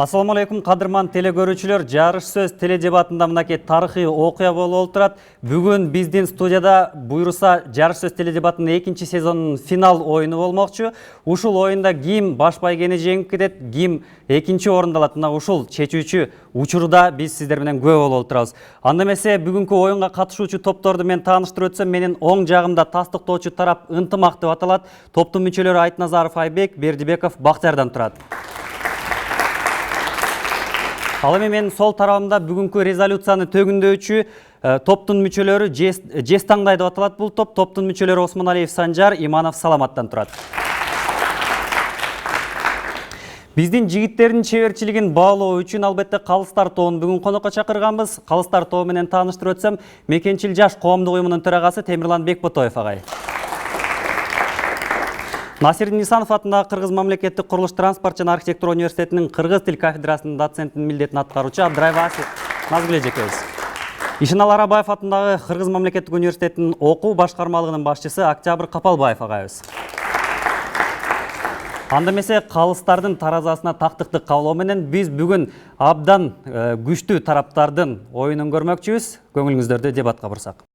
Assalamu алейкум, кадырман телегөрүүчүлөр. Жарыш сөз теледебатында мынакей тарыхый окуя болуп отурат. Бүгүн биздин студияда буйруса Жарыш сөз теледебатынын 2 сезонунун финал оюну болмокчу. Ушул оюнда ким баш байгени жеңип кетет, ким 2 орунду алат, мына ушул чечүүчү учурда биз сиздер менен күбө болуп отурабыз. Анда эмесе бүгүнкү оюнга катышуучу топторду мен тааныштырып өтсөм, менин оң жагымда тастыктоочу тарап Ынтымак деп аталат. Топтун мүчөлөрү Айтназаров Айбек, Бердибеков Бактыярдан турат. Ал эми менин сол тарабымда бүгүнкү резолюцияны төгүндөчү топтун мүчөлөрү Жес таңдай деп аталат. Бул топтун мүчөлөрү Осмоналиев Санжар, Иманов Саламаттан турат. Биздин жигиттердин чеберчилигин баалоо үчүн албетте Калыстар тобун бүгүн конокко чакырганбыз. Калыстар тобу менен тааныштырып өтсөм, Мекенчил жаш коомдук уюмунун төрагасы Темирлан Бекботоев агай. Насирдин Нисанов атындагы Кыргыз мамлекеттик курулуш транспорт жана архитектура университетинин кыргыз тил кафедрасынын доцентинин милдетин аткаруучу Абдыраев Асип Назгүл эжекебиз. Ишенал Арабаев атындагы Кыргыз мамлекеттик университетинин окуу башкармалыгынын башчысы Октябрь Капалбаев агайыбыз. Анда эмесе калыстардын таразасына тактыкты каалоо менен биз бүгүн абдан күчтүү тараптардын оюнун көрмөкчүбүз. Көңүлүңүздөрдү дебатка бурсак.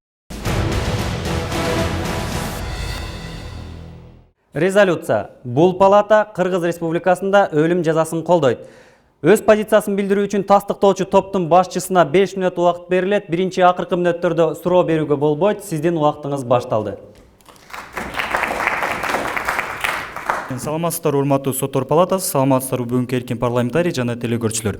Резолюция. Бул палата Кыргыз Республикасында өлүм жазасын колдойт. Өз позициясын билдирүү үчүн тастыктоочу топтун башчысына 5 мүнөт убакыт берилет. Биринчи акыркы мүнөттөрдө суроо берүүгө болбойт. Сиздин убактыңыз башталды. Саламатсыздар, урматтуу соттор палатасы, саламатсыздар бүгүнкү эркин парламентарий жана телекөрүүчүлөр.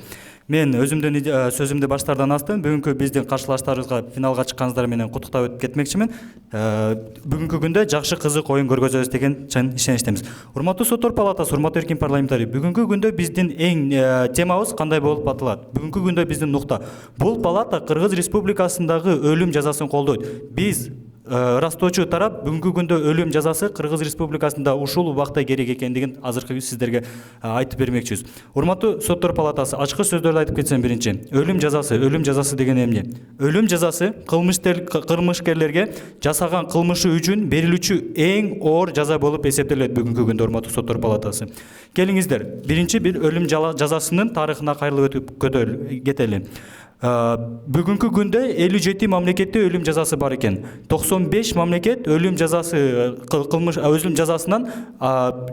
Мен өзүмдүн сөзүмдү баштардан астын бүгүнкү биздин каршылаштарыбызга финалга чыкканыңыздар менен куттуктап өтүп кетмекчимин. Бүгүнкү күндө жакшы кызык оюн көргөзөбүз деген чын ишеничтебиз. Урматтуу соттор палатасы, урматтуу эркин парламентарий, бүгүнкү күндө биздин эң темабыз кандай болуп аталат? Бүгүнкү күндө биздин нукта. Бул палата Кыргыз Республикасындагы өлүм жазасын колдойт. Биз ырастоочу тарап бүгүнкү күндө өлүм жазасы Кыргыз Республикасында ушул убакта керек экендигин азыркы сиздерге айтып бермекчибиз. Урматтуу соттор палатасы, ачкы сөздөрдү айтып кетсем, биринчи, өлүм жазасы деген эмне? Өлүм жазасы кылмышкерлерге жасаган кылмышы үчүн берилүүчү эң оор жаза болуп эсептелет бүгүнкү күндө, урматтуу соттор палатасы. Келиңиздер, биринчи бир өлүм жазасынын тарыхына кайрылып өтүп кетели. Бүгүнкү күндө 57 мамлекетте өлүм жазасы бар экен. 95 мамлекет өлүм жазасы өлүм жазасынан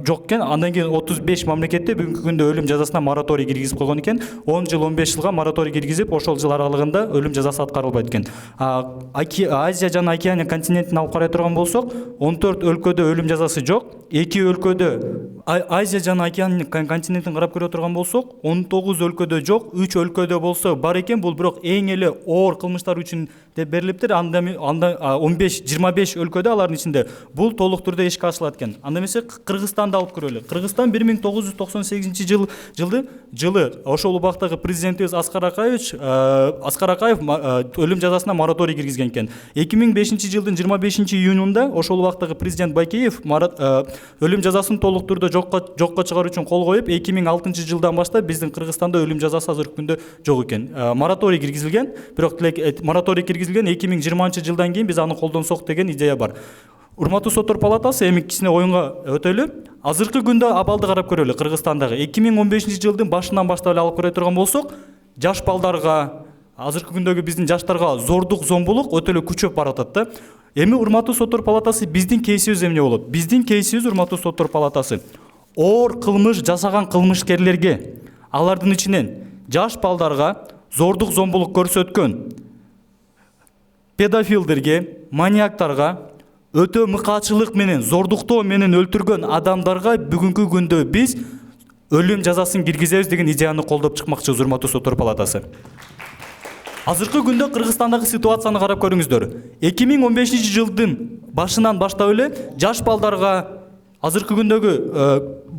жок экен. Андан кийин 35 мамлекетте бүгүнкү күндө өлүм жазасына мораторий киргизип койгон экен. 10 жыл, 15 жылга мораторий киргизип, ошол жыл аралыгында өлүм жазасы аткарылбайт экен. Азия жана Океания континентин алып карай турган болсок, 14 өлкөдө өлүм жазасы жок. 2 өлкөдө Азия жана Океания континентин карап көрө турган болсок, 19 өлкөдө жок, 3 өлкөдө болсо бар экен. Бул бирок эң эле оор кылмыштар үчүн деп берилиптир. Анда 15-25 өлкөдө алардын ичинде бул толук түрдө ишке ашылат экен. Анда эмесе Кыргызстанды алып көрөлү. Кыргызстан 1998 жылы ошол убактагы президентибиз Аскар Акаев өлүм жазасына мораторий киргизген экен. 2005 жылдын 25 июнунда ошол убактагы президент Байкеев өлүм жазасын толук түрдө жокко чыгаруу үчүн кол коюп, 2006 жылдан баштап биздин Кыргызстанда өлүм жазасы азыркы күндө жок экен. Мораторий киргизилген, бирок мораторий киргизилген 2020 жылдан кийин биз аны колдонсок деген идея бар. Урматтуу соттор палатасы, эми кичине оюнга өтөлү. Азыркы күндө абалды карап көрөлү. Кыргызстандагы 2015 жылдын башынан баштап алып көрө турган болсок, жаш балдарга, азыркы күндөгү биздин жаштарга зордук, зомбулук өтө эле күчөп баратат да. Эми урматтуу соттор палатасы, биздин кейсибиз эмне болот? Биздин кейсибиз, урматтуу соттор палатасы, оор кылмыш жасаган кылмышкерлерге, алардын ичинен жаш балдарга зордук, зомбулук көрсөткөн педофилдерге, маньяктарга, өтө мыкаачылык менен, зордуктоо менен өлтүргөн адамдарга бүгүнкү күндө биз өлүм жазасын киргизебиз деген идеяны колдоп чыкмакчыбыз, урматтуу соттор палатасы. Азыркы күндө Кыргызстандагы ситуацияны карап көрүңүздөр. 2015 жылдын башынан баштап эле жаш балдарга, азыркы күндөгү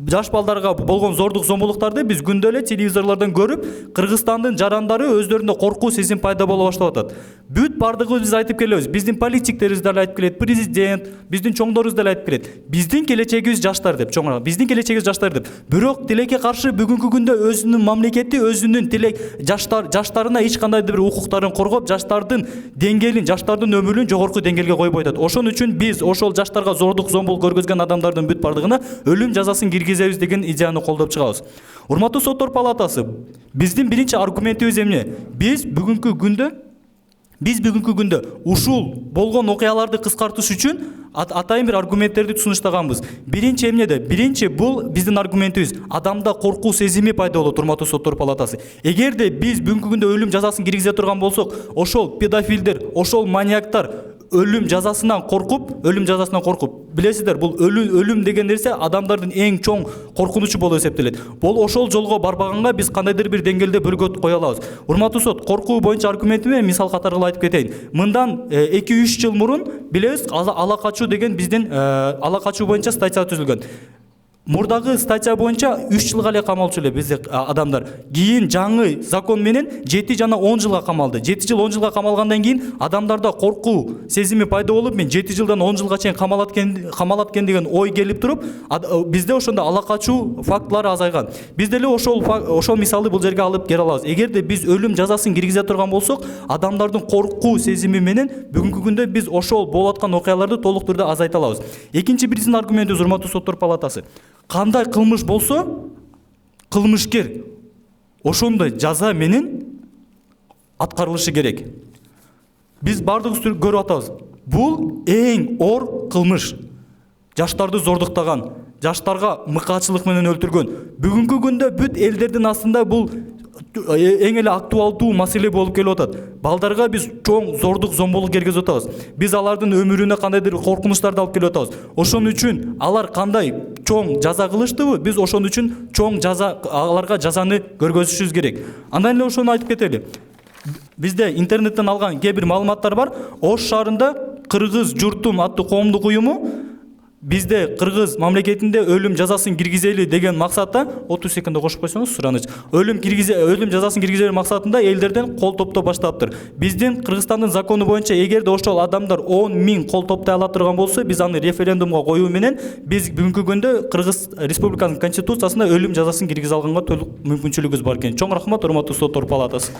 жаш балдарга болгон зордук, зомбулуктарды биз күндө эле телевизорлордон көрүп, Кыргызстандын жарандары өздөрүндө коркуу сезим пайда боло баштап атат. Бүт бардыгыбыз биз айтып келебиз. Биздин политиктерибиз деле айтып келет, президент, биздин чоңдорубуз деле айтып келет. Биздин келечегибиз жаштар деп, чоңураак, биздин келечегибиз жаштар деп. Бирок тилекке каршы бүгүнкү күндө өзүнүн мамлекети, өзүнүн тилек жаштарына эч кандай бир укуктарын коргоп, жаштардын деңгээлин, жаштардын өмүрүн жогорку деңгээлге койбой атат. Ошон үчүн биз ошол жаштарга зордук, зомбулук көргөзгөн адамдардын бүт бардыгына өлүм жазасын киргизип киргизебиз деген идеяны колдоп чыгабыз. Урматтуу соттор палатасы, биздин биринчи аргументибиз эмне? Биз бүгүнкү күндө ушул болгон окуяларды кыскартыш үчүн атайын бир аргументтерди сунуштаганбыз. Биринчи эмнеде? Биринчи бул биздин аргументибиз. Адамда коркуу сезими пайда болот, урматтуу соттор палатасы. Эгерде биз бүгүнкү күндө өлүм жазасын киргизе турган болсок, ошол педофилдер, ошол маньяктар өлүм жазасынан коркуп, билесиздер, бул өлүм деген нерсе адамдардын эң чоң коркунучу болуп эсептелет. Бул ошол жолго барбаганга биз кандайдыр бир деңгээлде бөргөт кое алабыз. Урматтуу сот, коркуу боюнча аргументиме мисал катары айтып кетейин. Мындан 2-3 жыл мурун билебиз, ала качуу деген биздин ала качуу боюнча статья түзүлгөн. Мурдагы статья боюнча 3 жылга эле камалчу эле бизде адамдар. Кийин жаңы закон менен 7 жана 10 жылга камалды. 7 жыл 10 жылга камалгандан кийин адамдарда коркуу сезими пайда болуп, мен 7 жылдан 10 жылга чейин камалат экен деген ой келип туруп, бизде ошондо ала качуу фактылары азайган. Биз деле ошол мисалды бул жерге алып келе алабыз. Эгерде биз өлүм жазасын киргизе турган болсок, адамдардын коркуу сезими менен бүгүнкү күндө биз ошол болуп аткан окуяларды толук түрдө азайта алабыз. Экинчи биздин аргументибиз, урматтуу соттор палатасы. Кандай кылмыш болсо, кылмышкер ошондой жаза менен аткарылышы керек. Биз бардыгыбыз көрүп атабыз. Бул эң оор кылмыш. Жаштарды зордуктаган, жаштарга мыкаачылык менен өлтүргөн. Бүгүнкү күндө бүт элдердин астында бул эң эле актуалдуу маселе болуп келип атат. Балдарга биз чоң зордук, зомбулук киргизип атабыз. Биз алардын өмүрүнө кандайдыр коркунучтарды алып келип атабыз. Ошон үчүн алар кандай чоң жаза кылыштыбы, биз ошон үчүн чоң жаза, аларга жазаны көргөзүшүбүз керек. Андан эле ошону айтып кетели. Бизде интернеттен алган кээ бир маалыматтар бар. Ош шаарында Кыргыз журтум аттуу коомдук уюму бизде Кыргыз мамлекетинде өлүм жазасын киргизели деген максатта 30 секунд кошуп койсоңуз сураныч. Өлүм жазасын киргизели максатында элдерден кол топтоо баштаптыр. Биздин Кыргызстандын закону боюнча эгерде ошол адамдар 10 000 кол топтой ала турган болсо, биз аны референдумга коюу менен биз бүгүнкү күндө Кыргыз Республикасынын конституциясында өлүм жазасын киргизе алганга толук мүмкүнчүлүгүбүз бар экен. Чоң рахмат, урматтуу соттор палатасы.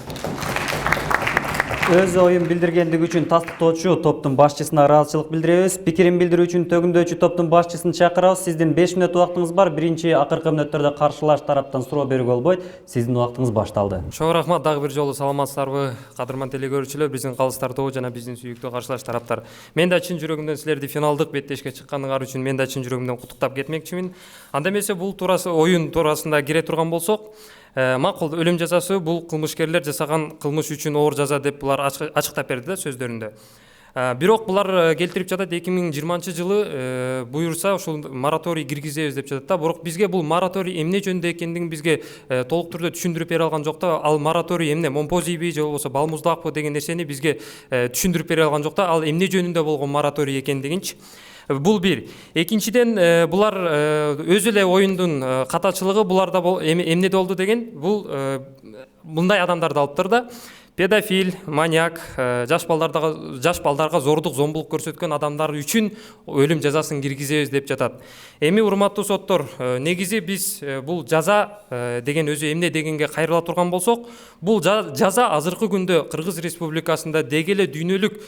Өз оюн билдиргендиги үчүн тастыктоочу топтун башчысына ыраазычылык билдиребиз. Пикирин билдирүү үчүн төгүндөчү топтун башчысын чакырабыз. Сиздин 5 мүнөт убактыңыз бар. Биринчи акыркы мүнөттөрдө каршылаш тараптан суроо берүүгө болбойт. Сиздин убактыңыз башталды. Чоң рахмат, дагы бир жолу саламатсыздарбы, кадырман телекөрүүчүлөр, биздин калыстар тобу жана биздин сүйүктүү каршылаш тараптар. Мен да чын жүрөгүмдөн силерди финалдык беттешке чыкканыңар үчүн мен да чын жүрөгүмдөн куттуктап кетмекчимин. Анда эмесе бул оюн туурасында кире турган болсок, макул, өлүм жазасы бул кылмышкерлер жасаган кылмыш үчүн оор жаза деп булар ачыктап берди да сөздөрүндө. Бирок булар келтирип жатат 2020-жылы буюрса ушул мораторий киргизебиз деп жатат да. Бирок бизге бул мораторий эмне жөнүндө экендигин бизге толук түрдө түшүндүрүп бере алган жок да. Ал мораторий эмне, момпозийби же болбосо балмуздакпы деген нерсени бизге түшүндүрүп бере алган жок да. Ал эмне жөнүндө болгон мораторий экендигинчи. Бул бир. Экинчиден, булар өз эле оюндун катачылыгы буларда эмнеде болду деген, бул мындай адамдарды алыптыр да. Педофил, маньяк, жаш балдарга зордук, зомбулук көрсөткөн адамдар үчүн өлүм жазасын киргизебиз деп жатат. Эми урматтуу соттор, негизи биз бул жаза деген өзү эмне дегенге кайрыла турган болсок, бул жаза азыркы күндө Кыргыз Республикасында деги эле дүйнөлүк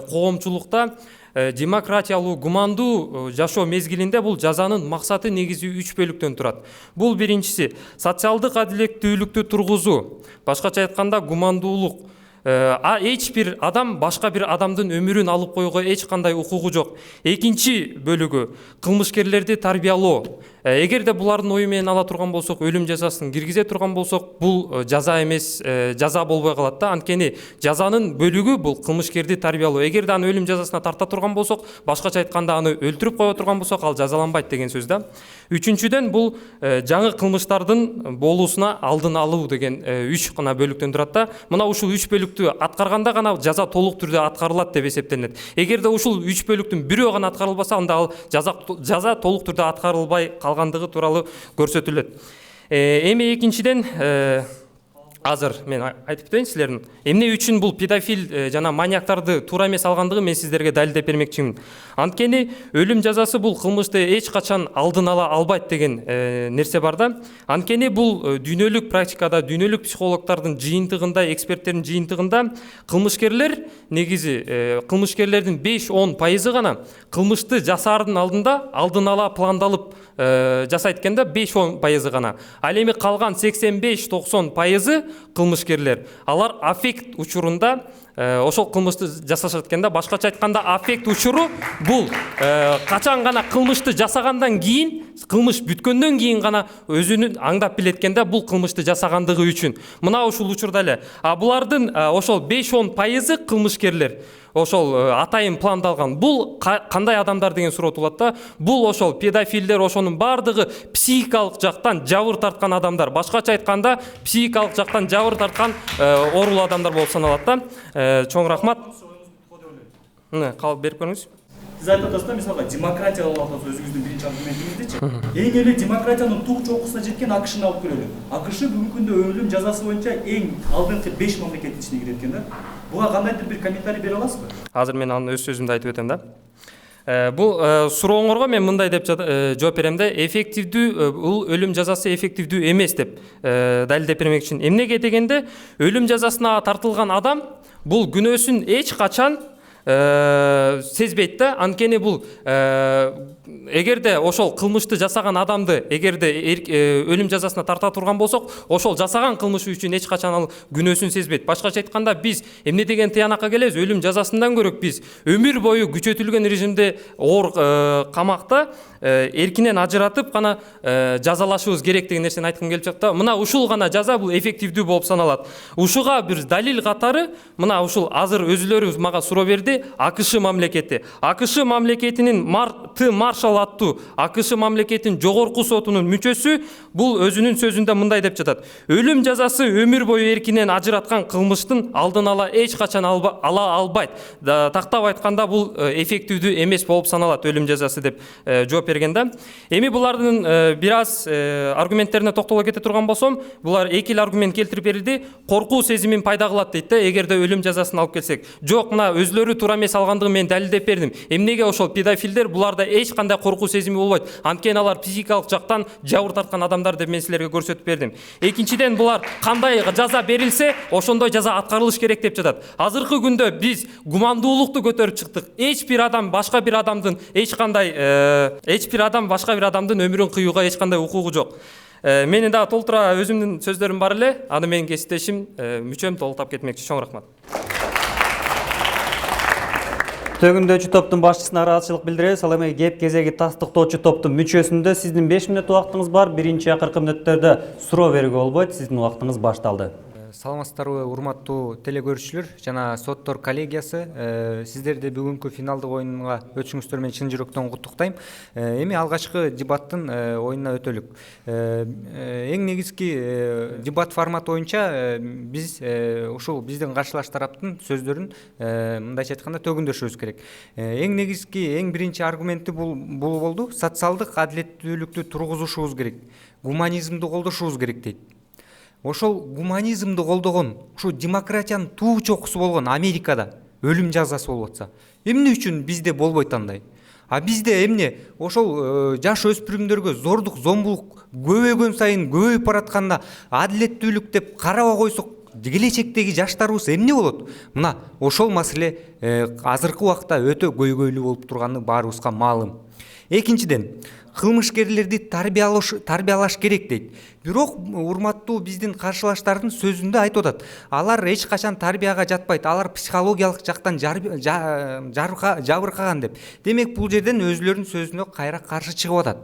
коомчулукта демократиялуу, гумандуу жашоо мезгилинде бул жазанын максаты негизи 3 бөлүктөн турат. Бул биринчиси социалдык адилеттүүлүктү тургузуу, башкача айтканда гумандуулук. Эч бир адам башка бир адамдын өмүрүн алып коюуга эч кандай укугу жок. Экинчи бөлүгү кылмышкерлерди тарбиялоо. Эгерде булардын ою менен ала турган болсок, өлүм жазасын киргизе турган болсок, бул жаза эмес, жаза болбой калат да. Анткени жазанын бөлүгү бул кылмышкерди тарбиялоо. Эгерде аны өлүм жазасына тарта турган болсок, башкача айтканда аны өлтүрүп кое турган болсок, ал жазаланбайт деген сөз да. Үчүнчүдөн, бул жаңы кылмыштардын болуусуна алдын алуу деген 3 гана бөлүктөн турат да. Мына ушул 3 бөлүктү аткарганда гана жаза толук түрдө аткарылат деп эсептелинет. Эгерде ушул 3 бөлүктүн бирөө гана аткарылбаса, анда ал жаза толук түрдө аткарылбай калгандыгы тууралуу көрсөтүлөт. Эми экинчиден, азыр мен айтып кетейин силердин эмне үчүн бул педофил жана маньяктарды туура эмес алгандыгын мен сиздерге далилдеп бермекчимин. Анткени өлүм жазасы бул кылмышты эч качан алдын ала албайт деген нерсе бар да. Анткени бул дүйнөлүк практикада, дүйнөлүк психологдордун жыйынтыгында, эксперттердин жыйынтыгында кылмышкерлер негизи кылмышкерлердин 5-10% гана кылмышты жасаардын алдын ала пландалып жасайт экен да, 5-10% гана. Ал эми калган 85-90% кылмышкерлер алар аффект учурунда ошол кылмышты жасашат экен да. Башкача айтканда аффект учуру бул качан гана кылмышты жасагандан кийин, кылмыш бүткөндөн кийин гана өзүнүн аңдап билет экен да, бул кылмышты жасагандыгы үчүн. Мына ушул учурда эле булардын ошол 5-10% кылмышкерлер ошол атайын пландалган. Бул кандай адамдар деген суроо туулат да. Бул ошол педофилдер, ошонун бардыгы психикалык жактан жабыр тарткан адамдар. Башкача айтканда психикалык жактан жабыр тарткан оорулуу адамдар болуп саналат да. Чоң рахмат. Калып берип көрүңүз. Сиз айтып атасыз да, мисалга демократия алып атасыз өзүңүздүн биринчи аргументиңиздичи. Эң эле демократиянын тук чокусуна жеткен АКШны алып көрөлү. АКШ бүгүнкү күндө өлүм жазасы боюнча эң алдыңкы 5 мамлекеттин ичине кирет экен да. Буга кандайдыр бир комментарий бере аласызбы? Азыр мен аны өз сөзүмдө айтып өтөм да. Бул сурооңорго мен мындай деп жооп берем да. Эффективдүү, бул өлүм жазасы эффективдүү эмес деп далилдеп бермекчимин. Эмнеге дегенде, өлүм жазасына тартылган адам бул күнөөсүн эч качан сезбейт да. Анткени бул эгерде ошол кылмышты жасаган адамды эгерде өлүм жазасына тарта турган болсок, ошол жасаган кылмышы үчүн эч качан ал күнөөсүн сезбейт. Башкача айтканда, биз эмне деген тыянакка келебиз? Өлүм жазасынан көрөк биз өмүр бою күчөтүлгөн режимде оор камакта эркинен ажыратып гана жазалашыбыз керек деген нерсени айткым келип жатат да. Мына ушул гана жаза бул эффективдүү болуп саналат. Ушуга бир далил катары мына ушул азыр өзүлөрү мага суроо берди, АКШ мамлекети. АКШ мамлекетинин Маршал аттуу АКШ мамлекетинин жогорку сотунун мүчөсү бул өзүнүн сөзүндө мындай деп жатат. Өлүм жазасы өмүр бою эркинен ажыраткан кылмыштын алдын ала эч качан ала албайт. Тактап айтканда бул эффективдүү эмес болуп саналат өлүм жазасы деп жооп бергенде. Эми булардын бир аз аргументтерине токтоло кете турган болсом, булар эки эле аргумент келтирип берди. Коркуу сезимин пайда кылат дейт да, эгерде өлүм жазасын алып келсек. Жок, мына өзлөрү туура эмес алгандыгын мен далилдеп бердим. Эмнеге ошол педофилдер, буларда эч кандай коркуу сезими болбойт. Анткени алар психикалык жактан жабыр тарткан адамдар деп мен силерге көрсөтүп бердим. Экинчиден, булар кандай жаза берилсе, ошондой жаза аткарылыш керек деп жатат. Азыркы күндө биз гумандуулукту көтөрүп чыктык. Эч бир адам башка бир адамдын өмүрүн кыюуга эч кандай укугу жок. Менин дагы толтура өзүмдүн сөздөрүм бар эле. Аны менин кесиптешим мүчөм толуктап кетмекчи. Чоң рахмат. Төгүндөөчү топтун башчысына ыраазычылык билдиребиз. Ал эми кеп кезеги тастыктоочу топтун мүчөсүндө сиздин 5 мүнөт убактыңыз бар. Биринчи акыркы мүнөттөрдө суроо берүүгө болбойт. Сиздин убактыңыз башталды. Саламатсыздарбы, урматтуу телекөрүүчүлөр жана соттор коллегиясы. Сиздерди бүгүнкү финалдык оюнга өтүшүңүздөр менен чын жүрөктөн куттуктайм. Эми алгачкы дебаттын оюнуна өтөлүк. Эң негизги дебат форматы боюнча биз ушул биздин каршылаш тараптын сөздөрүн мындайча айтканда төгүндөшүбүз керек. Эң негизги, эң биринчи аргументи бул болду. Социалдык адилеттүүлүктү тургузушубуз керек. Гуманизмди колдошубуз керек дейт. Ошол гуманизмди колдогон, ушу демократиянын туу чокусу болгон Америкада өлүм жазасы болуп атса, эмне үчүн бизде болбойт андай? Бизде эмне? Ошол жаш өспүрүмдөргө зордук, зомбулук көбөйгөн сайын көбөйүп баратканда адилеттүүлүк деп карабай койсок, келечектеги жаштарыбыз эмне болот? Мына ошол маселе азыркы убакта өтө көйгөйлүү болуп турганы баарыбызга маалым. Экинчиден, кылмышкерлерди тарбиялаш керек дейт. Бирок урматтуу биздин каршылаштардын сөзүндө айтып атат. Алар эч качан тарбияга жатпайт, алар психологиялык жактан жабыркаган деп. Демек бул жерден өзүлөрүнүн сөзүнө кайра каршы чыгып атат.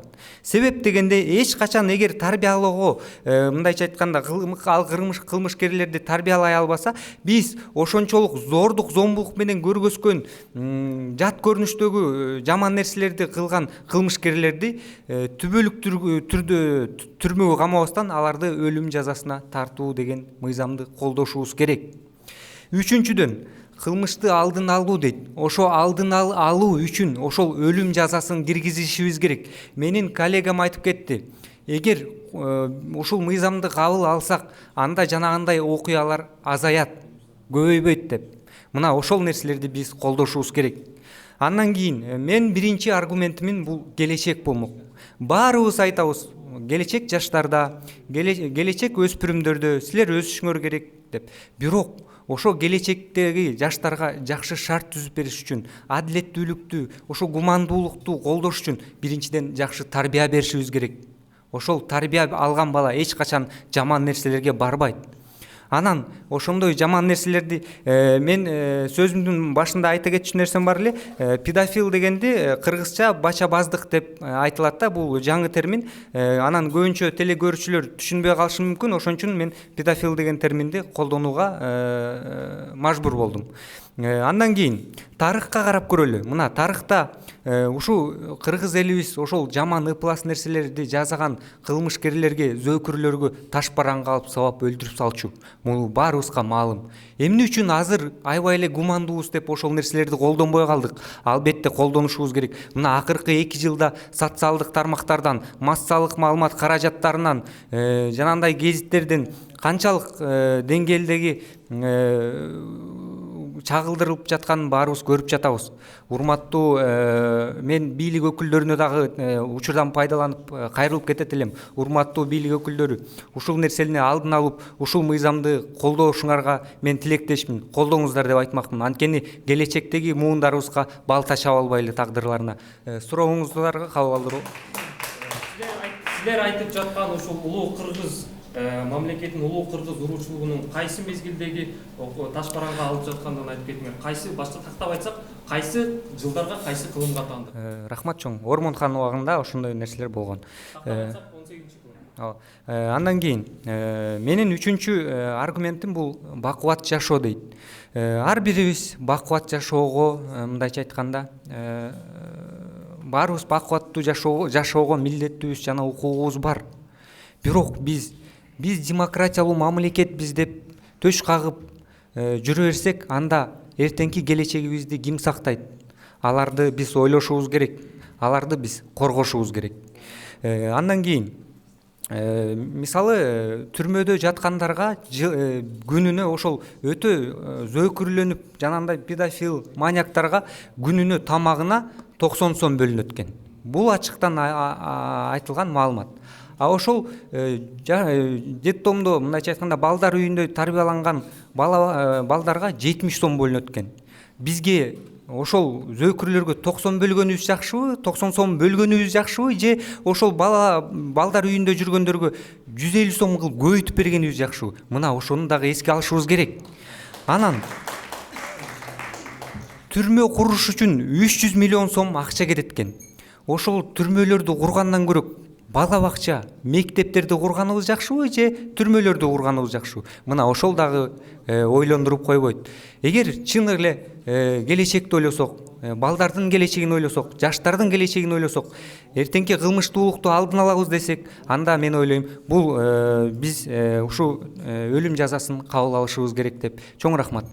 Себеп дегенде эч качан эгер тарбиялоого, мындайча айтканда кылмышкерлерди тарбиялай албаса, биз ошончолук зордук, зомбулук менен көргөзгөн жат көрүнүштөгү жаман нерселерди кылган кылмышкерлерди түбөлүк түрдө түрмөгө камабастан аларды өлүм жазасына тартуу деген мыйзамды колдошубуз керек. Үчүнчүдөн, кылмышты алдын алуу дейт. Ошо алдын алуу үчүн ошол өлүм жазасын киргизишибиз керек. Менин коллегам айтып кетти. эгер ушул мыйзамды кабыл алсак анда жанагындай окуялар азаят, көбөйбөйт деп. Мына ошол нерселерди биз колдошубуз керек. Андан кийин мен биринчи аргументимин бул келечек болмок. Баарыбыз айтабыз, келечек жаштарда, келечек өспүрүмдөрдө силер өсүшүңөр керек деп. Бирок ошо келечектеги жаштарга жакшы шарт түзүп бериш үчүн, адилеттүүлүктү, ошо гумандуулукту колдош үчүн биринчиден жакшы тарбия беришибиз керек. Ошол тарбия алган бала эч качан жаман нерселерге барбайт. Анан ошондой жаман нерселерди мен сөзүмдүн башында айта кетчү нерсем бар эле. Педофил дегенди кыргызча бачабаздык деп айтылат да, бул жаңы термин. Анан көбүнчө телекөрүүчүлөр түшүнбөй калышы мүмкүн, ошон үчүн мен педофил деген терминди колдонууга мажбур болдум. Андан кийин тарыхка карап көрөлү. Мына тарыхта ушул кыргыз элибиз ошол жаман ыплас нерселерди жасаган кылмышкерлерге, зөөкүрлөргө таш бараңга алып сабап өлтүрүп салчу. Бул баарыбызга маалым. Эмне үчүн азыр аябай эле гумандуубуз деп ошол нерселерди колдонбой калдык? Албетте колдонушубуз керек. Мына акыркы 2 жылда социалдык тармактардан, массалык маалымат каражаттарынан, жанагындай гезиттерден канчалык деңгээлдеги чагылдырылып жатканын баарыбыз көрүп жатабыз. Урматтуу мен бийлик өкүлдөрүнө дагы учурдан пайдаланып кайрылып кетет элем. Урматтуу бийлик өкүлдөрү, ушул нерсени алдын алып, ушул мыйзамды колдошуңарга мен тилектешмин. Колдоңуздар деп айтмакмын. Анткени келечектеги муундарыбызга балта чаба албайлы тагдырларына. Сурооңуздарга кабыл алдыруу. Силер айтып жаткан ушул улуу кыргыз мамлекеттин улуу кыргыз уруучулугунун кайсы мезгилдеги таш бараңга алып жаткандыгын айтып кетиңер. Кайсы башка тактап айтсак, кайсы жылдарга кайсы кылымга таанды? Рахмат чоң. Ормонхан убагында ошондой нерселер болгон. Андан кийин менин үчүнчү аргументим бул бакубат жашоо дейт. Ар бирибиз бакубат жашоого, мындайча айтканда, баарыбыз бакубаттуу жашоого милдеттүүбүз жана укугубуз бар. Бирок биз демократиялуу мамлекетпиз деп төш кагып жүрө берсек, анда эртеңки келечегибизди ким сактайт? Аларды биз ойлошубуз керек. Аларды биз коргошубуз керек. Андан кийин мисалы түрмөдө жаткандарга күнүнө ошол өтө зөөкүрлөнүп, жанагындай педофил, маньяктарга күнүнө тамагына 90 сом бөлүнөт экен. Бул ачыктан айтылган маалымат. А ошол детдомдо, мындайча айтканда, балдар үйүндө тарбияланган балдарга 70 сом бөлүнөт экен. Бизге ошол зөөкүрлөргө 90 бөлгөнүбүз жакшыбы, 90 сом бөлгөнүбүз жакшыбы, же ошол балдар үйүндө жүргөндөргө 150 сом кылып көбөйтүп бергенибиз жакшыбы? Мына ошону дагы эске алышыбыз керек. Анан түрмө куруш үчүн 300 миллион сом акча кетет экен. Ошол түрмөлөрдү кургандан көрөк бала бакча, мектептерди курганыбыз жакшыбы, же түрмөлөрдү курганыбыз жакшыбы? Мына ошол дагы ойлондуруп койбойт. Эгер чын эле келечекти ойлосок, балдардын келечегин ойлосок, жаштардын келечегин ойлосок, эртеңки кылмыштуулукту алдын алабыз десек, анда мен ойлойм, бул биз ушул өлүм жазасын кабыл алышыбыз керек деп. Чоң рахмат.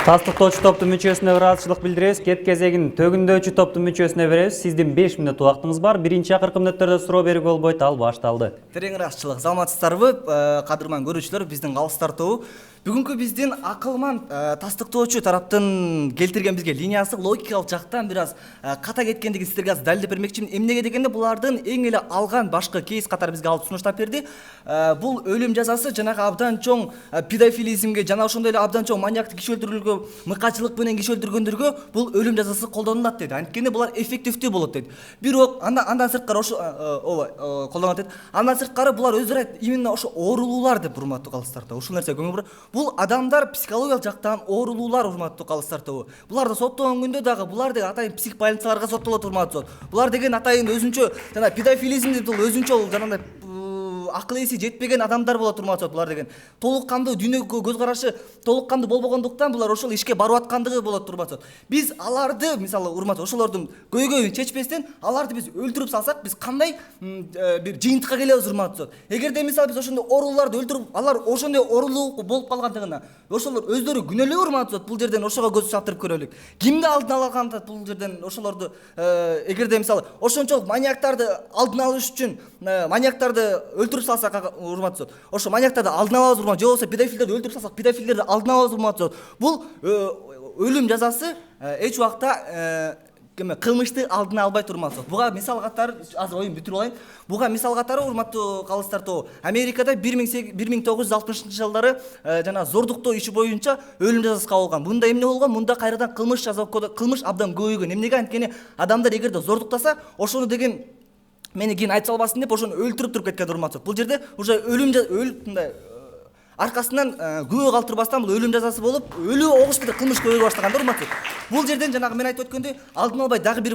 Тастыктоочу топтун мүчөсүнө ыраазычылык билдиребиз. Кеп кезегин төгүндөочү топтун мүчөсүнө беребиз. Сиздин 5 мүнөт убактыңыз бар. Биринчи акыркы мүнөттөрдө суроо берүүгө болбойт, ал башталды. Терең ырахчылык. Саламатсыздарбы, кадырман көрүүчүлөр, биздин калыстар тобу. Бүгүнкү биздин акылман тастыктоочу тараптын келтирген бизге линиясы логикалык жактан бир аз ката кеткендиги сиздерге аз далилдеп бермекчимин. Эмнеге дегенде, булардын эң эле алган башкы кейс катары бизге алып сунуштап берди. Бул өлүм жазасы жанагы абдан чоң педофилизмге, жана ошондой эле абдан чоң маньяктык киши өлтүрүүгө, мыкачылык менен киши өлтүргөндөргө бул өлүм жазасы колдонулат деди. Анткени булар эффективдүү болот деди. Бирок андан сырткары ошо колдонот деди. Андан сырткары булар өздөрү именно ошо оорулуулар деп, урматтуу калыстарда. Ушул нерсе көңүл бура. Бул адамдар психологиялык жактан оорулуулар, урматтуу калыстар тобу. Буларды соттогон күндө дагы булар деген атайын психбольницаларга соттолот, урматтуу. Булар деген атайын өзүнчө жана педофилизм деп, бул өзүнчө жанагындай акыл эси жетпеген адамдар болот урматтуу. Булар деген толук кандуу дүйнөгө көз карашы толук кандуу болбогондуктан булар ошол ишке барып аткандыгы болот урматтуу. Біз аларды мисалы урматтуу ошолордун көйгөйүн чечпестен аларды биз өлтүрүп салсак, биз кандай бир жыйынтыкка келебиз урматтуу. Эгерде мисалы биз ошондой ооруларды өлтүрүп, алар ошондой оорулуу болуп калгандыгына ошолор өздөрү күнөөлүү урматтуу. Бул жерден ошого көз чаптырып көрөлүк. Кимди алдын алганда бул жерден ошолорду эгерде мисалы ошончолук маньяктарды алдын алыш үчүн маньяктарды өлтүрүп салсак урматтуу. Ошо маньяктарды алдын алабыз урматтуу. Же болбосо педофилдерди өлтүрүп салсак, педофилдерди алдын алабыз урматтуу. Бул өлүм жазасы эч убакта кылмышты алдын албайт урматтуу. Буга мисал катары азыр оюн бүтүрүп алайын. Буга мисал катары урматтуу калыстар тобу. Америкада 1960 жылдары жана зордуктоо иши боюнча өлүм жазасы кабыл алган. Мында эмне болгон? Мында кайрадан кылмыш абдан көбөйгөн. Эмнеге? Анткени адамдар эгерде зордуктаса, ошону деген мени кийин айтып салбасын деп ошону өлтүрүп туруп кеткен урматтуу. Бул жерде уже мындай аркасынан күбө калтырбастан бул өлүм жазасы болуп, өлүү огуш менен кылмыш көбөйө баштаган урматтуу. Бул жерден жанагы мен айтып өткөндөй алдын албай дагы бир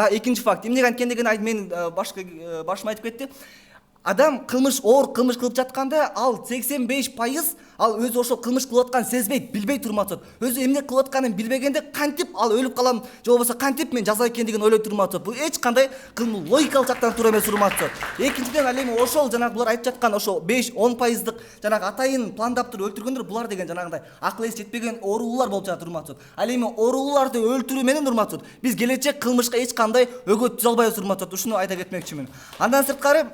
экинчи факт. Эмнеге анткендигин мен башыма айтып кетти. Адам оор кылмыш кылып жатканда ал 85% ал өзү ошол кылмыш кылып атканын сезбейт, билбейт урматтуу. Өзү эмне кылып атканын билбегенде кантип ал өлүп калам, же болбосо кантип мен жаза экендигин ойлойт урматтуу. Бул эч кандай логикалык жактан туура эмес урматтуу. Экинчиден ал эми ошол жанагы булар айтып жаткан ошол 5-10% жанагы атайын пландап туруп өлтүргөндөр булар деген жанагындай акыл эси жетпеген оорулуулар болуп жатат урматтуу. Ал эми оорулууларды өлтүрүү менен урматтуу биз келечек кылмышка эч кандай өгөт түзө албайбыз урматтуу. Ушуну айта кетмекчимин. Андан сырткары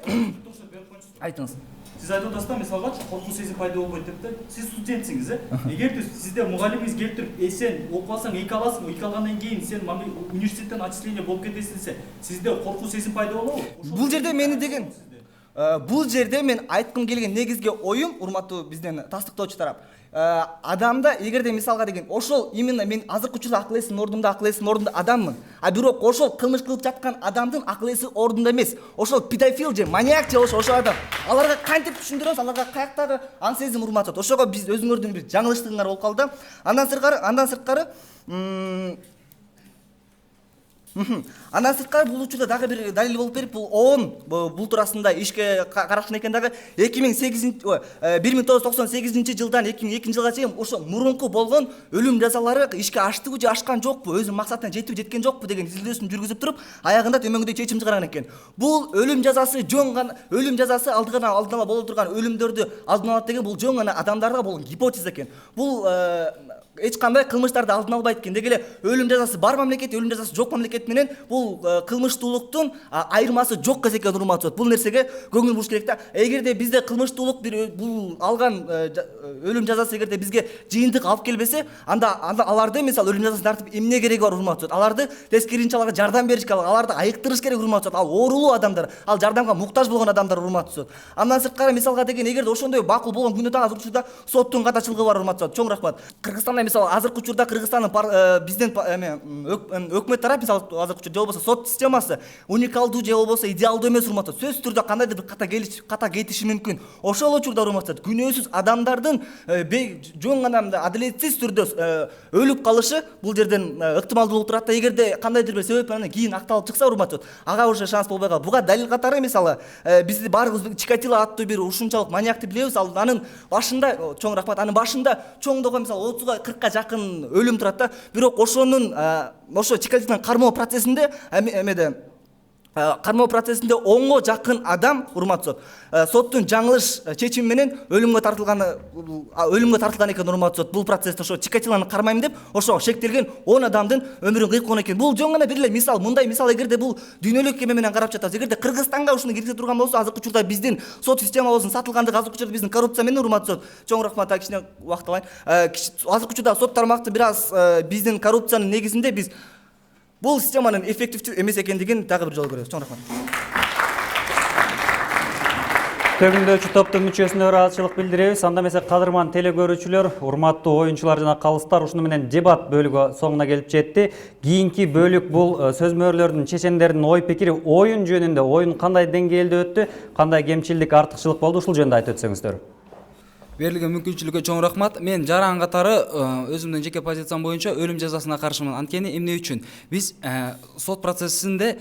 айтыңыз. Сиз айтып атасыздар, мисалга коркуу сезим пайда болбойт деп да. Сиз студентсиңиз, эгерде сизде мугалимиңиз келип сен окуп алсаң 2 аласың, 2 алгандан кийин сен университеттен отчисление болуп кетесиң десе, сизде коркуу сезим пайда болобу? Бул жерде мени деген бул жерде мен айткым келген негизги оюм урматтуу биздин тастыктоочу тарап. Адамда эгерде мисалга деген ошол именно мен азыркы учурда акыл эсим ордунда адаммын. А бирок ошол кылмыш кылып жаткан адамдын акыл эси ордунда эмес. Ошол педофил же маньяк же ошол адам. Аларга кантип түшүндүрөбүз, аларга каяктагы аң сезим урматтуу. Ошого биз өзүңөрдүн бир жаңылыштыгыңар болуп калды. Андан сырткары бул учурда дагы бир далил болуп берип, бул ООН бул туурасында ишке карашкан экен дагы 1998 жылдан 2002 жылга чейин ошо мурунку болгон өлүм жазалары ишке аштыбы же ашкан жокпу, өзүнүн максатына жетип жеткен жокпу деген изилдөөсүн жүргүзүп туруп, аягында төмөнгөдөй чечим чыгарган экен. Бул өлүм жазасы өлүм жазасы алдын ала боло турган өлүмдөрдү алдын алат деген бул жөн гана адамдарга болгон гипотеза экен. Бул эч кандай кылмыштарды алдын албайт экен. Деги эле өлүм жазасы бар мамлекет, өлүм жазасы жок мамлекет менен бул кылмыштуулуктун айырмасы жок экен урматтуу. Бул нерсеге көңүл буруш керек да. Эгерде бизде кылмыштуулук бул алган өлүм жазасы эгерде бизге жыйынтык алып келбесе, анда аларды мисалы өлүм жазасын тартып эмне кереги бар урматтуу? Аларды тескеринче аларга жардам бериш керек, аларды айыктырыш керек урматтуу. Ал оорулуу адамдар, ал жардамга муктаж болгон адамдар урматтуу. Андан сырткары мисалга деген эгерде ошондой макул болгон күндө дагы азыркы учурда соттун катачылыгы бар урматтуу. Чоң рахмат. Кыргызстанда мисалы азыркы учурда Кыргызстандын биздин өкмөт тарап мисалы азыркы учурда же болбосо сот системасы уникалдуу же болбосо идеалдуу эмес урматтуу. Сөзсүз түрдө кандайдыр бир ката кетиши мүмкүн. Ошол учурда урматтуу күнөөсүз адамдардын жөн гана адилетсиз түрдө өлүп калышы бул жерден ыктымалдуу болуп турат да. Эгерде кандайдыр бир себеп менен кийин акталып чыкса урматтуу, ага уже шанс болбой калат. Буга далил катары мисалы биз баарыбыз Чикатило аттуу бир ушунчалык маньякты билебиз. Ал анын башында чоң рахмат, анын башында чоңдогон мисалы 30-40 жакын өлүм турат да. Бирок ошо Чикатилонун кармоо процессинде онго жакын адам урматтуу соттун жаңылыш чечими менен өлүмгө тартылган экен урматтуу. Бул процессте ошо Чикатилону кармайм деп ошо шектелген 10 адамдын өмүрүн кыйккан экен. Бул жөн гана бир эле мисал. Мындай мисал эгерде бул дүйнөлүк эме менен карап жатабыз, эгерде Кыргызстанга ушуну киргизе турган болсо, азыркы учурда биздин сот системабыздын сатылгандыгы азыркы учурда биздин коррупция менен урматтуу. Чоң рахмат, кичине убакыт алайын. Азыркы учурда сот тармакты бир аз биздин коррупциянын негизинде биз бул системанын эффективдүү эмес экендигин дагы бир жолу көрөбүз. Чоң рахмат. Төгүндөөчү топтун мүчөсүнө ыраазычылык билдиребиз. Анда эмесе кадырман телегөрүүчүлөр, урматтуу оюнчулар жана калыстар, ушуну менен дебат бөлүгү соңуна келип жетти. Кийинки бөлүк бул сөзмөрлөрдүн, чечендердин ой пикири оюн жөнүндө. Оюн кандай деңгээлде өттү, кандай кемчилдик, артыкчылык болду, ушул жөнүндө айтып өтсөңүздөр. Берилген мүмкүнчүлүккө чоң рахмат. Мен жаран катары өзүмдүн жеке позициям боюнча өлүм жазасына каршымын. Анткени эмне үчүн? Биз сот процессинде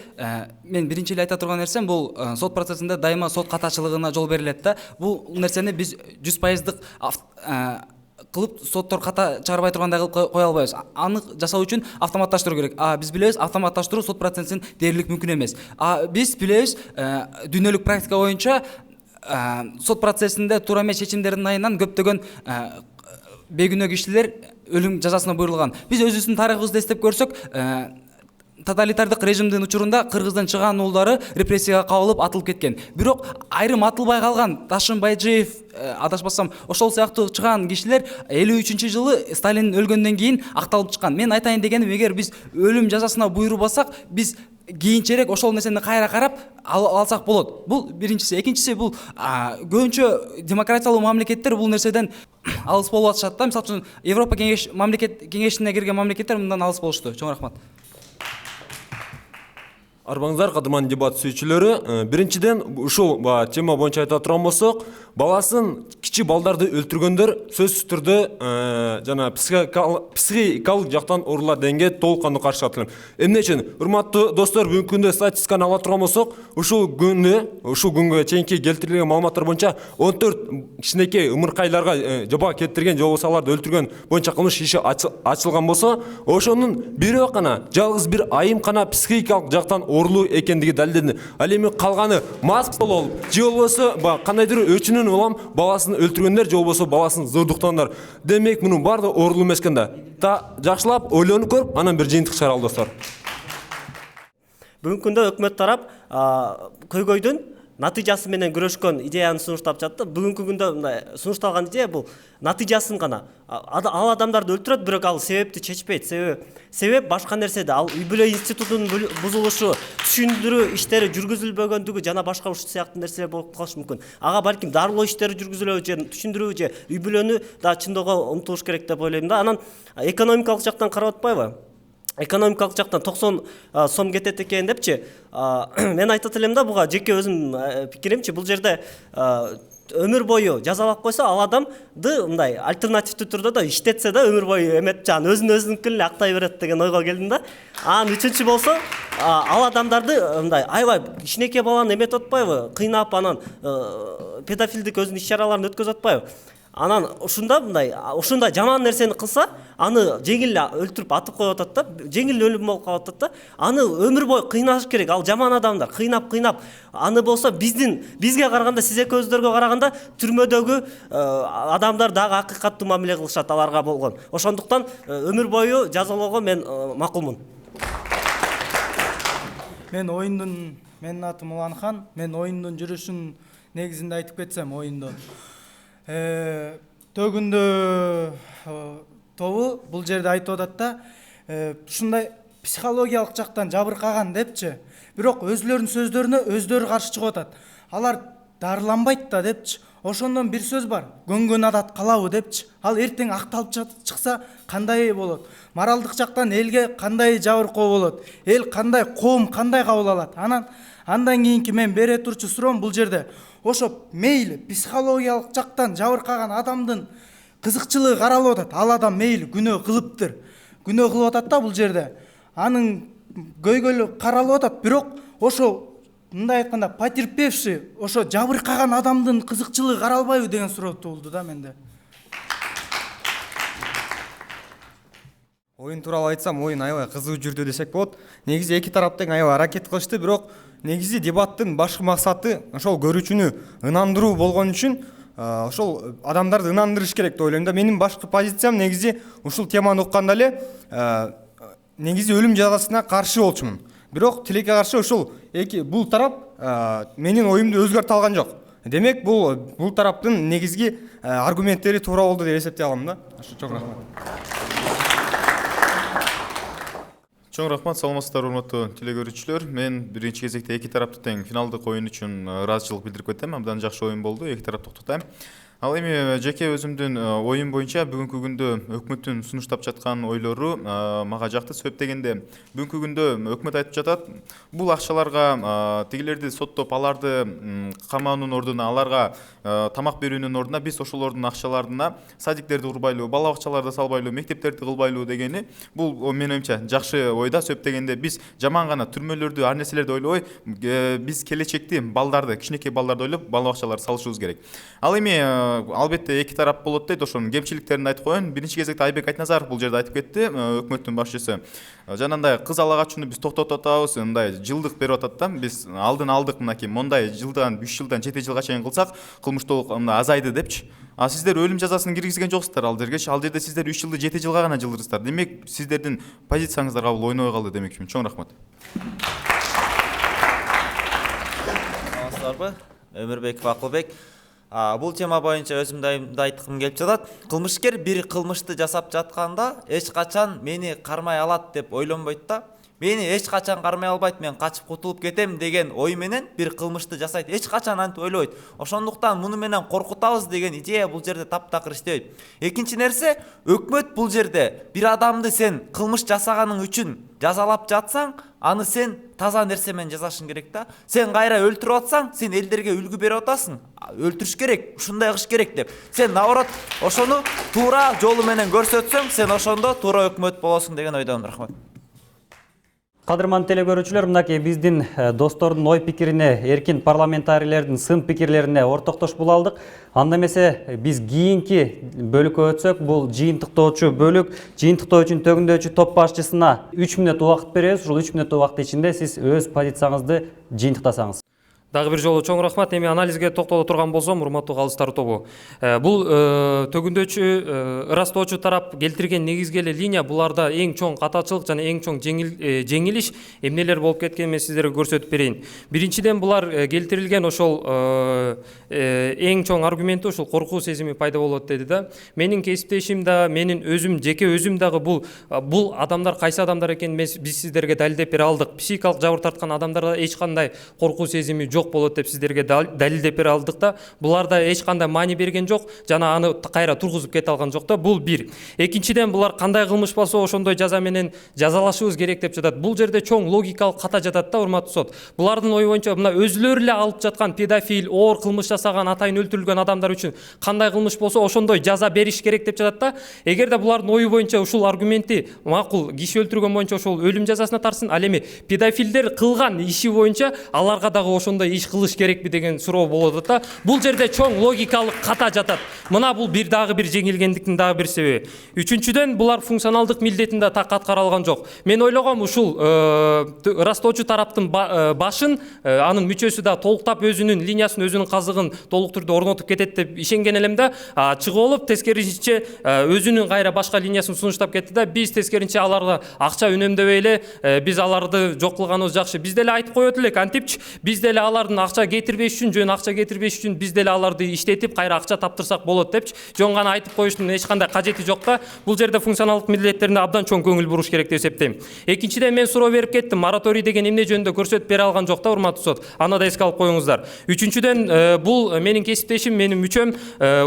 мен биринчи эле айта турган нерсем бул сот процессинде дайыма сот катачылыгына жол берилет да. Бул нерсени биз 100% кылып соттор ката чыгарбай тургандай кылып кое албайбыз. Аны жасоо үчүн автоматташтыруу керек. Биз билебиз, автоматташтыруу сот процессин дээрлик мүмкүн эмес. Биз билебиз, дүйнөлүк практика боюнча сот процессинде туура эмес чечимдердин айынан көптөгөн бейгүнөө кишилер өлүм жазасына буйрулган. Биз өзүбүздүн тарыхыбызды эстеп көрсөк, тоталитардык режимдин учурунда Кыргыздын чыгаан уулдары репрессияга кабылып атылып кеткен. Бирок айрым атылбай калган Ташын Байжиев, адашпасам, ошол сыяктуу чыгаан кишилер 53-жылы Сталин өлгөндөн кийин акталып чыккан. Мен айтайын дегеним, эгер биз өлүм жазасына буйрубасак, биз кийинчерээк ошол нерсени кайра карап алсак болот. Бул биринчиси. Экинчиси, бул көбүнчө демократиялуу мамлекеттер бул нерседен алыс болуп атышат да. Мисалы үчүн Европа кеңешине кирген мамлекеттер мындан алыс болушту. Чоң рахмат. Арбаңыздар, кадырман дебат сүйүүчүлөрү, биринчиден ушул тема боюнча айта турган болсок, баласын кичи балдарды өлтүргөндөр сөзсүз түрдө жана психикалык жактан оорулар дегенге толук кандуу каршы атылам. Эмне үчүн? Урматтуу достор, бүгүнкү күндө статистиканы ала турган болсок, ушул күнгө чейинки келтирилген маалыматтар боюнча 14 кичинекей ымыркайларга жаба келтирген, же болбосо аларды өлтүргөн боюнча кылмыш иши ачылган болсо, ошонун бирөө гана, жалгыз бир айым гана психикалык жактан оорулуу экендиги далилденди. Ал эми калганы мас болуп, же болбосо кандайдыр өчүнүн улам баласын өлтүргөндөр, же болбосо баласын зырдыктагандар. Демек, мунун баардыгы оорулуу эмес экен да. Жакшылап ойлонуп көрүп, анан бир жыйынтык чыгаралы достор. Бүгүнкү күндө өкмөт тарап көйгөйдүн натыйжасы менен күрөшкөн идеяны сунуштап жатты. Бүгүнкү күндө мындай сунушталган идея бул натыйжасын гана. Ал адамдарды өлтүрөт, бирок ал себепти чечпейт. Себеп башка нерседе. Ал үй бүлө институтунун бузулушу, түшүндүрүү иштери жүргүзүлбөгөндүгү жана башка ушул сыяктуу нерселер болуп калышы мүмкүн. Ага балким дарылоо иштери жүргүзүлөбү, же түшүндүрүү, же үй бүлөнү да чындоого умтулуш керек деп ойлойм да. Анан экономикалык жактан карап атпайбы? Экономикалык жактан 90 сом кетет экен депчи. Мен айтат элем да, буга жеке өзүм пикиримчи, бул жерде өмүр бою жазалап койсо, ал адамды мындай альтернативдүү түрдө да иштетсе да өмүр бою эметип, өзүнүн эле актай берет деген ойго келдим да. Анан үчүнчү болсо, ал адамдарды мындай аябай кичинекей баланы эметип атпайбы, кыйнап, анан педофилдик өзүнүн иш-чараларын өткөзүп атпайбы. Анан ушундай жаман нерсени кылса, аны жеңил өлтүрүп атып коюп атат да, жеңил өлүм болуп калып атат да. Аны өмүр бою кыйнаш керек. Ал жаман адамдар кыйнап, аны болсо бизге караганда, сиз экөөңүздөргө караганда түрмөдөгү адамдар дагы акыйкаттуу мамиле кылышат аларга болгон. Ошондуктан өмүр бою жазалоого мен макулмун. Менин атым Уланхан. Мен оюндун жүрүшүн негизинде айтып кетсем, оюнду төгүндө тобу бул жерде айтып атат да, ушундай психологиялык жактан жабыркаган депчи. Бирок өзлөрүнүн сөздөрүнө өздөрү каршы чыгып атат. Алар дарыланбайт да депчи. Ошондон бир сөз бар, көнгөн адат калабы депчи. Ал эртең акталып чыкса кандай болот? Моралдык жактан элге кандай жабыркоо болот? Эл кандай, коом кандай кабыл алат? Андан кийинки мен бере турчу суроом бул жерде, ошо мейли психологиялык жактан жабыркаган адамдын кызыкчылыгы каралып атат. Ал адам мейли күнөө кылыптыр. Күнөө кылып атат да бул жерде. Анын көйгөйлү каралып атат, бирок ошо мындай айтканда потерпевший, ошо жабыркаган адамдын кызыкчылыгы каралбайбы деген суроо туулду да менде. Оюн тууралуу айтсам, оюн аябай кызуу жүрдү десек болот. Негизи эки тарап тең аябай аракет кылышты, бирок негизи дебаттын башкы максаты ошол көрүүчүнү ынандыруу болгон үчүн ошол адамдарды ынандырыш керек деп ойлойм да. Менин башкы позициям негизи ушул теманы укканда эле негизи өлүм жазасына каршы болчумун. Бирок тилекке каршы ушул бул тарап менин оюмду өзгөртө алган жок. Демек бул тараптын негизги аргументтери туура болду деп эсептей алам да. Чоң рахмат. Чоң рахмат, саламатсыздар урматтуу телекөрүүчүлөр. Мен биринчи кезекте эки тарапты тең финалдык оюн үчүн ыраазычылык билдирип кетем. Абдан жакшы оюн болду. Эки тарапты токтотойм. Ал эми жеке өзүмдүн оюм боюнча бүгүнкү күндө өкмөттүн сунуштап жаткан ойлору мага жакты. Себеп дегенде бүгүнкү күндө өкмөт айтып жатат, бул акчаларга тигилерди соттоп, аларды камаанын ордуна, аларга тамак берүүнүн ордуна биз ошолордун акчаларына садиктерди курбайлуу, бала бакчаларды салбайлуу, мектептерди кылбайлуу дегени бул менин оюмча жакшы ойда. Себеп дегенде биз жаман гана түрмөлөрдү, ар нерселерди ойлобой, биз келечекти балдарды, кичинекей балдарды ойлоп, бала бакчаларды салышыбыз керек. Ал эми албетте эки тарап болот дейт, ошонун кемчиликтерин айтып коеюн. Биринчи кезекте Айбек Айтназаров бул жерде айтып кетти, өкмөттүн башчысы. Жанагындай кыз ала качууну биз токтотуп атабыз, мындай жылдык берип атат да. Биз алдын алдык, мынакей мондай жылдан 3 жылдан 7 жылга чейин кылсак, кылмыштуулук азайды депчи. А сиздер өлүм жазасын киргизген жоксуздар ал жерге. Ал жерде сиздер 3 жылды 7 жылга гана жылдырсыздар. Демек, сиздердин позицияңыздарга бул ойнобой калды демекчимин. Чоң рахмат. Саламатсыздарбы? Өмүрбеков Акылбек. Бул тема боюнча өзүмдү айткым келип жатат. Кылмышкер бир кылмышты жасап жатканда эч качан мени кармай алат деп ойлонбойт да. Мени эч качан кармай албайт, мен качып кутулуп кетем деген ой менен бир кылмышты жасайт. Эч качан антип ойлобойт. Ошондуктан муну менен коркутабыз деген идея бул жерде таптакыр иштебейт. Экинчи нерсе, өкмөт бул жерде бир адамды сен кылмыш жасаганың үчүн жазалап жатсаң, аны сен таза нерсе менен жазашың керек да. Сен кайра өлтүрүп атсаң, сен элдерге үлгү берип атасың. Өлтүрүш керек, ушундай кылыш керек деп. Сен наоборот ошону туура жолу менен көрсөтсөң, сен ошондо туура өкмөт болосуң деген ойдомун. Рахмат. Кадырман телекөрүүчүлөр, мынакей биздин достордун ой пикирине, эркин парламентарийлердин сын пикирлерине ортоктош боло алдык. Анда эмесе биз кийинки бөлүккө өтсөк, бул жыйынтыктоочу бөлүк. Жыйынтыктоо үчүн төгүндөөчү топ башчысына 3 мүнөт убакыт беребиз. Ушул 3 мүнөт убакыт ичинде сиз өз позицияңызды жыйынтыктасаңыз. Дагы бир жолу чоң рахмат. Эми анализге токтоло турган болсом, урматтуу калыстар тобу. Бул төгүндөөчү, ырастоочу тарап келтирген негизги эле линия, буларда эң чоң катачылык жана эң чоң жеңилиш эмнелер болуп кеткенин мен сиздерге көрсөтүп берейин. Биринчиден, булар келтирилген ошол эң чоң аргументи ушул коркуу сезими пайда болот деди да. Менин кесиптешим да, менин жеке өзүм дагы бул адамдар кайсы адамдар экенин биз сиздерге далилдеп бере алдык. Психикалык жабыр тарткан адамдарда эч кандай коркуу сезими жок болот деп сиздерге далилдеп бере алдык да. Буларда эч кандай маани берген жок, жана аны кайра тургузуп кете алган жок да. Бул бир. Экинчиден, булар кандай кылмыш болсо ошондой жаза менен жазалашыбыз керек деп жатат. Бул жерде чоң логикалык ката жатат да, урматтуу сот. Булардын ою боюнча мына өзүлөрү эле алып жаткан педофил, оор кылмыш жасаган, атайын өлтүрүлгөн адамдар үчүн кандай кылмыш болсо ошондой жаза бериш керек деп жатат да. Эгерде булардын ою боюнча ушул аргументи макул, киши өлтүргөн боюнча ошол өлүм жазасына тарсын, ал эми педофилдер кылган иши боюнча аларга дагы ошондой иш кылыш керекпи деген суроо болот да. Бул жерде чоң логикалык ката жатат. Мына бул дагы бир жеңилгендиктин дагы бир себеби. Үчүнчүдөн, булар функционалдык милдетин да так аткара алган жок. Мен ойлогом ушул ырастоочу тараптын башын, анын мүчөсү да толуктап өзүнүн линиясын, өзүнүн казыгын толук түрдө орнотуп кетет деп ишенген элем да. Чыгып алып тескерисинче өзүнүн кайра башка линиясын сунуштап кетти да. Биз тескерисинче аларга акча үнөмдөбөй эле, биз аларды жок кылганыбыз жакшы. Биз деле айтып коет элек, антипчи, биз деле алардын акча кетирбеш үчүн, жөн акча кетирбеш үчүн биз деле аларды иштетип кайра акча таптырсак болот депчи. Жөн гана айтып коюштун эч кандай кажети жок да. Бул жерде функционалдык милдеттерине абдан чоң көңүл буруш керек деп эсептейм. Экинчиден, мен суроо берип кеттим, мораторий деген эмне жөнүндө көрсөтүп бере алган жок да, урматтуу сот. Аны да эске алып коюңуздар. Үчүнчүдөн, бул менин кесиптешим, менин мүчөм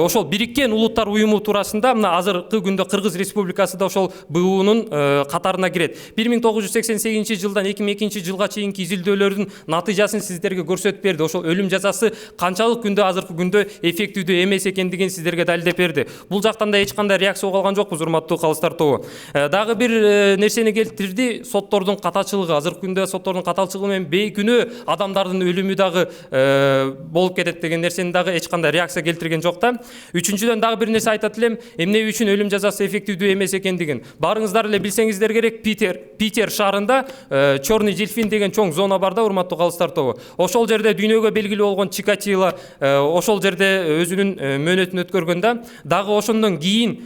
ошол Бириккен Улуттар уюму туурасында мына азыркы күндө Кыргыз Республикасы да ошол БУнун катарына кирет. 1988 жылдан 2002 жылга чейинки изилдөөлөрдүн натыйжасын сиздерге көрсөтүп берди. Ошол өлүм жазасы канчалык күндө азыркы күндө эффективдүү эмес экендигин сиздерге далилдеп берди. Бул жактан да эч кандай реакция калган жокпуз, урматтуу калыстар тобу. Дагы бир нерсени келтирди, соттордун катачылыгы. Азыркы күндө соттордун катачылыгы менен бейкүнөө адамдардын өлүмү дагы болуп кетет деген нерсени дагы эч кандай реакция келтирген жок да. Үчүнчүдөн, дагы бир нерсе айтат элем, эмне үчүн өлүм жазасы эффективдүү эмес экендигин. Барыңыздар эле билсеңиздер керек, Питер шаарында Чорный дельфин деген чоң зона бар да, урматтуу калыстар тобу. Ошол жерде дүйнөгө белгилүү болгон Чикатило ошол жерде өзүнүн мөөнөтүн өткөргөн да. Дагы ошондон кийин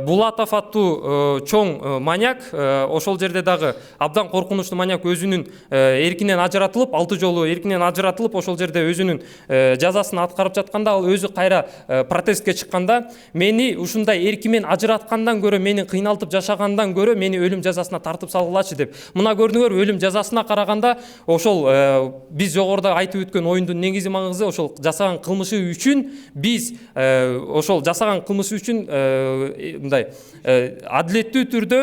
Булатов аттуу чоң маньяк, ошол жерде дагы абдан коркунучтуу маньяк өзүнүн эркинен ажыратылып, 6 жолу эркинен ажыратылып, ошол жерде өзүнүн жазасын аткарып жатканда, ал өзү кайра протестке чыкканда, мени ушундай эркимен ажыраткандан көрө, мени кыйналтып жашагандан көрө, мени өлүм жазасына тартып салгылачы деп. Мына көрдүңөр, өлүм жазасына караганда ошол биз жогоруда дагы айтып өткөн оюндун негизги маңызы ошол жасаган кылмышы үчүн биз ошол жасаган кылмышы үчүн мындай адилеттүү түрдө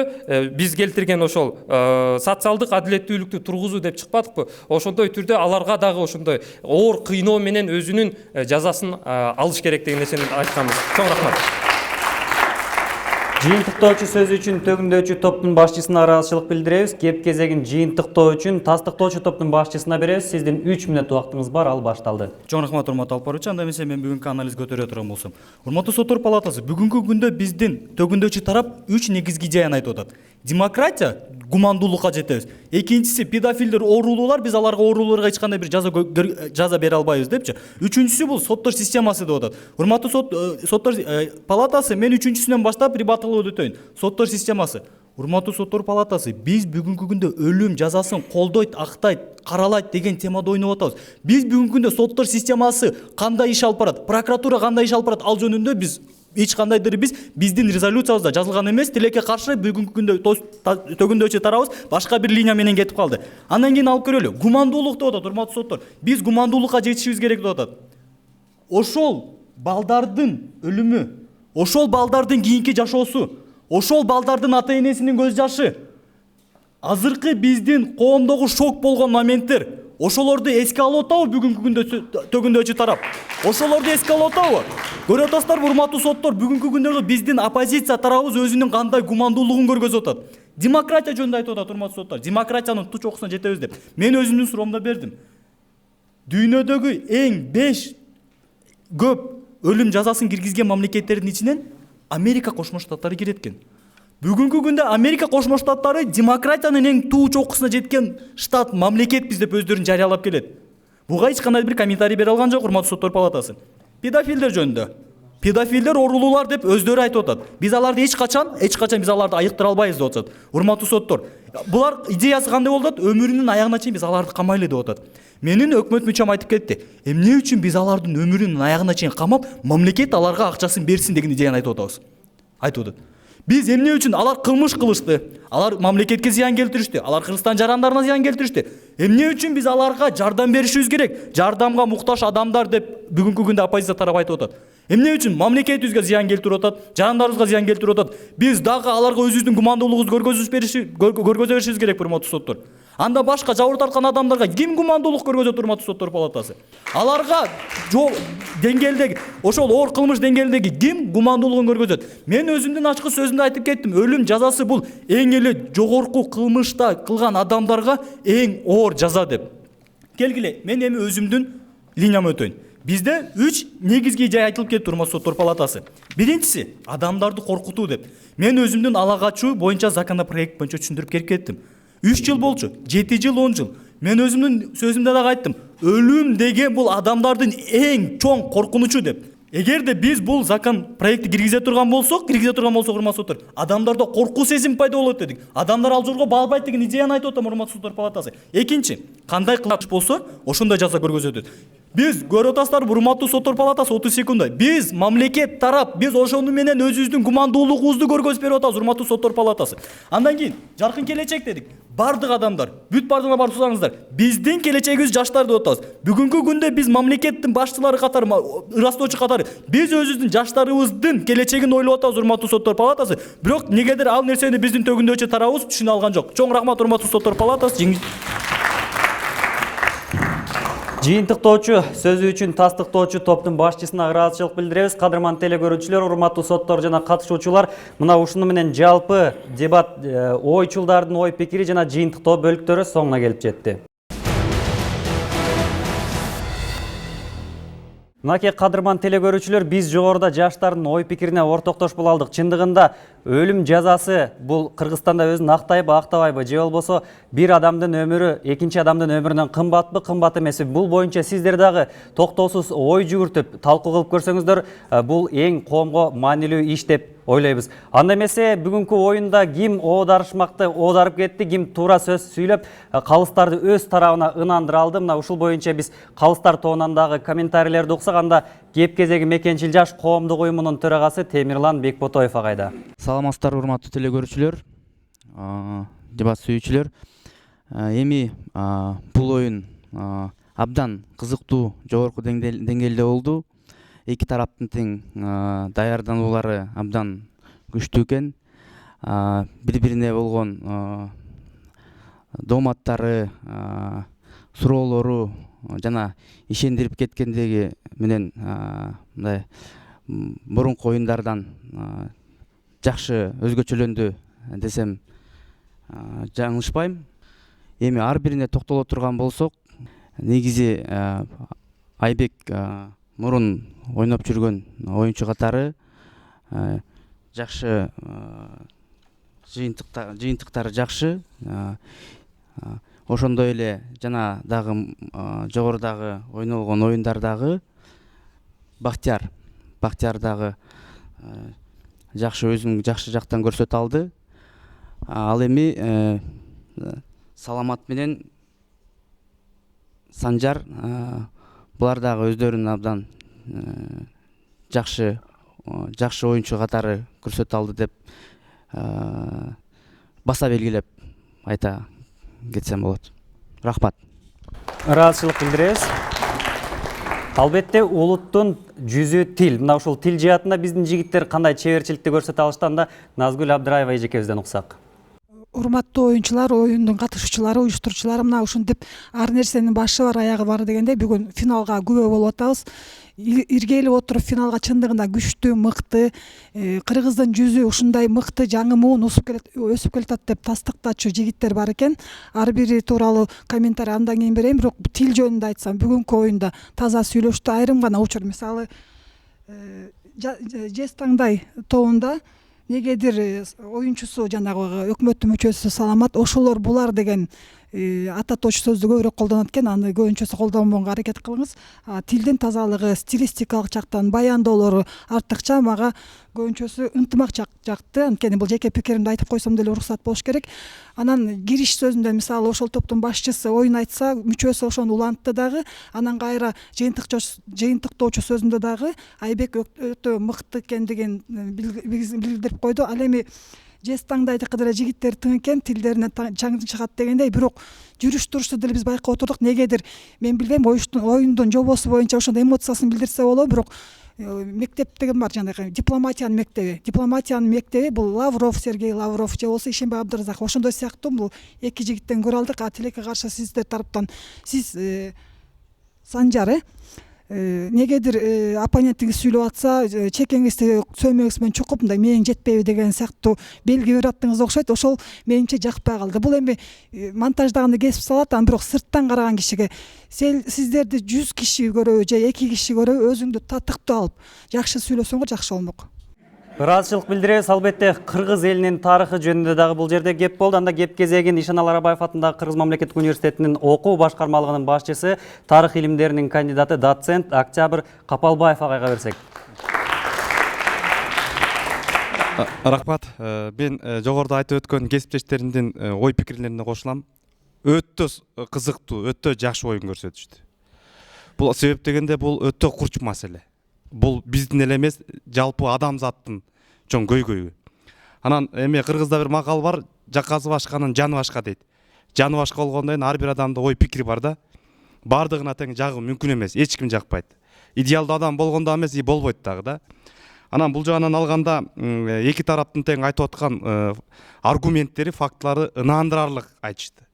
биз келтирген ошол социалдык адилеттүүлүктү тургузуу деп чыкпадыкпы, ошондой түрдө аларга дагы ошондой оор кыйноо менен өзүнүн жазасын алыш керек деген нерсени айтканбыз. Чоң рахмат. Жыйынтыктоочу сөзү үчүн төгүндөочү топтун башчысына ыраазычылык билдиребиз. Кеп кезегин жыйынтыктоо үчүн тастыктоочу топтун башчысына беребиз. Сиздин 3 мүнөт убактыңыз бар, ал башталды. Чоң рахмат урматтуу алып баруучу. Анда эмесе мен бүгүнкү анализ көтөрө турган болсом. Урматтуу соттор палатасы бүгүнкү күндө биздин төгүндөочү тарап 3 негизги жайын айтып атат. Демократия гумандуулукка жетебиз. Экинчиси педофилдер оорулуулар, биз аларга оорулууларга эч кандай бир жаза бере албайбыз депчи. Үчүнчүсү бул соттор системасы деп атат. Урматтуу соттор палатасы мен үчүнчүсүнөн баштап рибатылып өтөйүн. Соттор системасы. Урматтуу соттор палатасы, биз бүгүнкү күндө өлүм жазасын колдойт, актайт, каралайт деген темада ойноп атабыз. Биз бүгүнкү күндө соттор системасы кандай иш алып барат, прокуратура кандай иш алып барат, ал жөнүндө биз эч кандайдыр биздин резолюциябызда жазылган эмес. Тилекке каршы бүгүнкү күндө төгүндөочү тарабыбыз башка бир линия менен кетип калды. Андан кийин алып көрөлү. Гумандуулук деп атат, урматтуу соттор. Биз гумандуулукка жетишибиз керек деп атат. Ошол балдардын өлүмү, ошол балдардын кийинки жашоосу, ошол балдардын ата энесинин көз жашы, азыркы биздин коомдогу шок болгон моменттер, ошолорду эске алып атабы бүгүнкү күндө төгүндөочү тарап? Ошолорду эске алып атабы? Көрүп атасыздарбы, урматтуу соттор, бүгүнкү күндө биздин оппозиция тарабыбыз өзүнүн кандай гумандуулугун көргөзүп атат. Демократия жөнүндө айтып атат, урматтуу соттор. Демократиянын туч окусуна жетебиз деп. Мен өзүмдүн суроомдо бердим. Дүйнөдөгү эң 5 көп өлүм жазасын киргизген мамлекеттердин ичинен Америка Кошмо Штаттары кирет экен. Бүгүнкү күндө Америка Кошмо Штаттары демократиянын эң туу чокусуна жеткен штат, мамлекетпиз деп өздөрүн жарыялап келет. Буга эч кандай бир комментарий бере алган жок, урматтуу соттор палатасы. Педофилдер жөнүндө. Педофилдер оорулуулар деп өздөрү айтып атат. Биз аларды эч качан биз аларды айыктыра албайбыз деп атат. Урматтуу соттор, булар идеясы кандай болуп атат? Өмүрүнүн аягына чейин биз аларды камайлы деп атат. Менин өкмөт мүчөм айтып кетти. Эмне үчүн биз алардын өмүрүнүн аягына чейин камап, мамлекет аларга акчасын берсин деген идеяны айтып атабыз. Айтып атат. Биз эмне үчүн алар кылмыш кылышты? Алар мамлекетке зыян келтиришти. Алар Кыргызстан жарандарына зыян келтиришти. Эмне үчүн биз аларга жардам беришибиз керек? Жардамга муктаж адамдар деп бүгүнкү күндө оппозиция тарабы айтып атат. Эмне үчүн мамлекетибизге зыян келтирип атат, жарандарыбызга зыян келтирип атат? Биз дагы аларга өзүбүздүн гумандуулугубузду көргөзө беришибиз керек, урматтуу соттор. Анда башка жабыр тарткан адамдарга ким гумандуулук көргөзөт, урматтуу соттор палатасы? Аларга деңгээлдеги, ошол оор кылмыш деңгээлиндеги ким гумандуулугун көргөзөт? Мен өзүмдүн ачкы сөзүмдө айтып кеттим. Өлүм жазасы бул эң эле жогорку кылмышта кылган адамдарга эң оор жаза деп. Келгиле, мен эми өзүмдүн линиямды өтөйүн. Бизде 3 негизги жай айтылып кетти, урматтуу соттор палатасы. Биринчиси, адамдарды коркутуу деп. Мен өзүмдүн ала качуу боюнча законопроект боюнча түшүндүрүп берип кеттим. 3 жыл болчу, 7 жыл, 10 жыл. Мен өзүмдүн сөзүмдө дагы айттым. Өлүм деген бул адамдардын эң чоң коркунучу деп. Эгерде биз бул закон проекти киргизе турган болсок, урматтуу соттор, адамдарда коркуу сезим пайда болот дедик. Адамдар ал жолго барбайт деген идеяны айтып атам, урматтуу соттор палатасы. Экинчи, кандай кылмыш болсо, ошондой жаза көргөзөт. Биз көрүп атасыздарбы, урматтуу соттор палатасы, 30 секунда. Биз мамлекет тарап, биз ошону менен өзүбүздүн гумандуулугубузду көргөзүп берип атабыз, урматтуу соттор палатасы. Андан кийин жаркын келечек дедик. Бардык адамдар, бүт бардыгына барып сузаңыздар. Биздин келечегибиз жаштар деп атабыз. Бүгүнкү күндө биз мамлекеттин башчылары катары, ырастоочу катары, биз өзүбүздүн жаштарыбыздын келечегин ойлоп атабыз, урматтуу соттор палатасы. Бирок негедир ал нерсени биздин төгүндөочү тарабыбыз түшүнө алган жок. Чоң рахмат, урматтуу соттор палатасы. Жыйынтыктоочу сөзү үчүн тастыктоочу топтун башчысына ыраазычылык билдиребиз. Кадырман телегөрүүчүлөр, урматтуу соттор жана катышуучулар, мына ушуну менен жалпы дебат ойчулдардын ой пикири жана жыйынтыктоо бөлүктөрү соңуна келип жетти. Мынакей кадырман телегөрүүчүлөр, биз жогоруда жаштардын ой пикирине ортоктошпол алдык. Чындыгында өлүм жазасы бул Кыргызстанда өзүн актайбы, актабайбы, же болбосо бир адамдын өмүрү экинчи адамдын өмүрүнөн кымбатпы, кымбат эмеспи? Бул боюнча сиздер дагы токтоосуз ой жүгүртүп, талкуу кылып көрсөңүздөр, бул эң коомго маанилүү иш деп ойлойбуз. Анда эмесе бүгүнкү оюнда ким оодарышмакты оодарып кетти, ким туура сөз сүйлөп, калыстарды өз тарабына ынандыра алды? Мына ушул боюнча биз калыстар тобунан дагы комментарийлерди уксак, анда кеп кезеги Мекенчил жаш коомдук уюмунун төрагасы Темирлан Бекботоев агайда. Саламатсыздар, урматтуу телегөрүүчүлөр, дебат сүйүүчүлөр. Эми бул оюн абдан кызыктуу жогорку деңгээлде болду. Эки тараптын тең даярдануулары абдан күчтүү экен. Бири бирине болгон дооматтары, суроолору жана ишендирип кеткендиги менен мындай мурунку оюндардан жакшы өзгөчөлөндү десем жаңылышпайм. Эми ар бирине токтоло турган болсок, негизи Айбек мурун ойноп жүргөн оюнчу катары жакшы, жыйынтыктары жакшы. Ошондой эле жана дагы жогорудагы ойнолгон оюндардагы Бактияр дагы жакшы өзүнүн жакшы жактан көрсөтө алды. Ал эми Саламат менен Санжар булар дагы өздөрүн абдан жакшы оюнчу катары көрсөтө алды деп баса белгилеп айта кетсем болот. Рахмат. Ыраазычылык билдиребиз. Албетте улуттун жүзү тил. Мына ушул тил жаатында биздин жигиттер кандай чеберчиликти көрсөтө алышты, анда Назгүл Абдыраева эжекебизден уксак. Урматтуу оюнчулар, оюндун катышуучулары, уюштуруучулары, мына ушинтип ар нерсенин башы бар, аягы бар дегендей бүгүн финалга күбө болуп атабыз. Иргелип отуруп финалга чындыгында күчтүү, мыкты, Кыргыздын жүзү ушундай мыкты, жаңы муун өсүп келатат деп тастыктачу жигиттер бар экен. Ар бири тууралуу комментарий андан кийин берейин, бирок тил жөнүндө айтсам, бүгүнкү оюнда таза сүйлөштү. Айрым гана учур, мисалы Жез таңдай тобунда негедир оюнчусу жанагы өкмөттүн мүчөсү Саламат ошолор булар деген ататоочу сөздү көбүрөөк колдонот экен. Аны көбүнчөсү колдонбоого аракет кылыңыз. Тилдин тазалыгы, стилистикалык жактан баяндоолору артыкча мага көбүнчөсү ынтымак жакты. Анткени бул жеке пикиримди айтып койсом деле уруксат болуш керек. Анан кириш сөзүндө мисалы ошол топтун башчысы оюн айтса, мүчөсү ошону улантты дагы. Анан кайра жыйынтыктоочу сөзүндө дагы Айбек өтө мыкты экендигин билдирип койду. Ал эми Жез таңдайдыкы деле жигиттер тың экен, тилдерине чаң чыгат дегендей, бирок жүрүш турушта деле биз байкап отурдук. Негедир мен билбейм, оюндун жобосу боюнча ошондой эмоциясын билдирсе болобу, бирок мектеп деген бар, жанагы дипломатиянын мектеби бул Лавров, Сергей Лавров же болбосо Ишенбай Абдыразаков, ошондой сыяктуу бул эки жигиттен көрө алдык. Тилекке каршы сиздер тараптан сиз Санжар негедир оппонентиңиз сүйлөп атса, чекеңизди сөймөгүңүз менен чукуп мындай мээң жетпейби деген сыяктуу белги берип аттыңыз окшойт. Ошол менимче жакпай калды. Бул эми монтаждаганды кесип салат, бирок сырттан караган кишиге сиздерди 100 киши көрөбү же 2 киши көрөбү, өзүңдү татыктуу алып жакшы сүйлөсөңөр жакшы болмок. Ыраазычылык билдиребиз. Албетте кыргыз элинин тарыхы жөнүндө дагы бул жерде кеп болду. Анда кеп кезегин Ишан Аларабаев атындагы Кыргыз мамлекеттик университетинин окуу башкармалыгынын башчысы, тарых илимдеринин кандидаты, доцент Октябрь Капалбаев агайга берсек. Рахмат. Мен жогоруда айтып өткөн кесиптештеримдин ой пикирлерине кошулам. Өтө кызыктуу, өтө жакшы оюн көрсөтүштү. Бул себеп дегенде бул өтө курч маселе. Бул биздин эле эмес, жалпы адамзаттын чоң көйгөйү. Анан эми кыргызда бир макал бар, жакасы башканын жаны башка дейт. Жаны башка болгондон кийин ар бир адамда ой пикири бар да. Бардыгына тең жагуу мүмкүн эмес, эч ким жакпайт. Идеалдуу адам болгондо эмес, болбойт дагы да. Анан бул жагынан алганда эки тараптын тең айтып аткан аргументтери, фактылары ынандырарлык айтышты.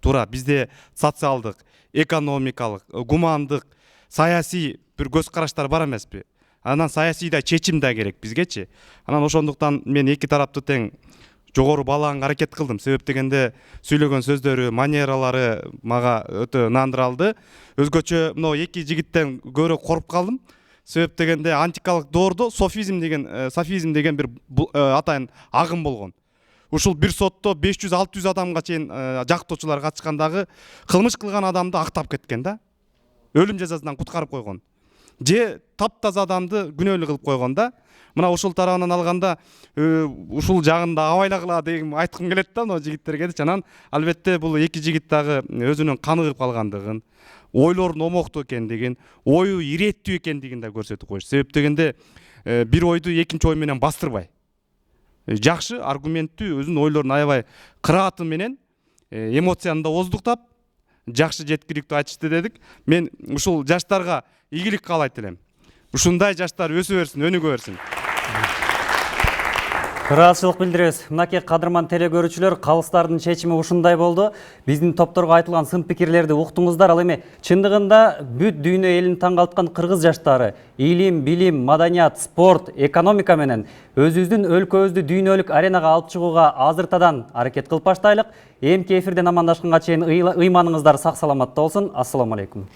Туура, бизде социалдык, экономикалык, гумандык, саясий бир көз караштар бар эмеспи? Анан саясий да чечим да керек бизгечи. Анан ошондуктан мен эки тарапты тең жогору баалаганга аракет кылдым. Себеп дегенде сүйлөгөн сөздөрү, манералары мага өтө ынандыралды. Өзгөчө мына эки жигиттен көбүрөөк коруп калдым. Себеп дегенде антикалык доордо софизм деген бир атайын агым болгон. Ушул бир сотто 500-600 адамга чейин жактоочулар катышкандагы кылмыш кылган адамды актап кеткен да. Өлүм жазасынан куткарып койгон. Же таптаза адамды күнөөлүү кылып койгон да. Мына ушул тарабынан алганда ушул жагында абайлагыла деген айткым келет да мына жигиттерге. Анан албетте бул эки жигит дагы өзүнүн каныгып калгандыгын, ойлорунун омоктуу экендигин, ою иреттүү экендигин да көрсөтүп коюш. Себеп дегенде бир ойду экинчи ой менен бастырбай, жакшы аргументтүү өзүнүн ойлорун аябай кырааты менен эмоцияны да оздуктап, жакшы жеткиликтүү айтышты дедик. Мен ушул жаштарга ийгилик каалайт элем. Ушундай жаштар өсө берсин, өнүгө берсин. Ыраазычылык билдиребиз. Мынакей кадырман теле көрүүчүлөр, калыстардын чечими ушундай болду. Биздин топторго айтылган сын пикирлерди уктуңуздар. Ал эми чындыгында бүт дүйнө элин таң калткан кыргыз жаштары илим, билим, маданият, спорт, экономика менен өзүбүздүн өлкөбүздү дүйнөлүк аренага алып чыгууга азыртадан аракет кылып баштайлык. Эмки эфирден амандашканга чейин ыйманыңыздар сак саламатта болсун. Ассаламу алейкум.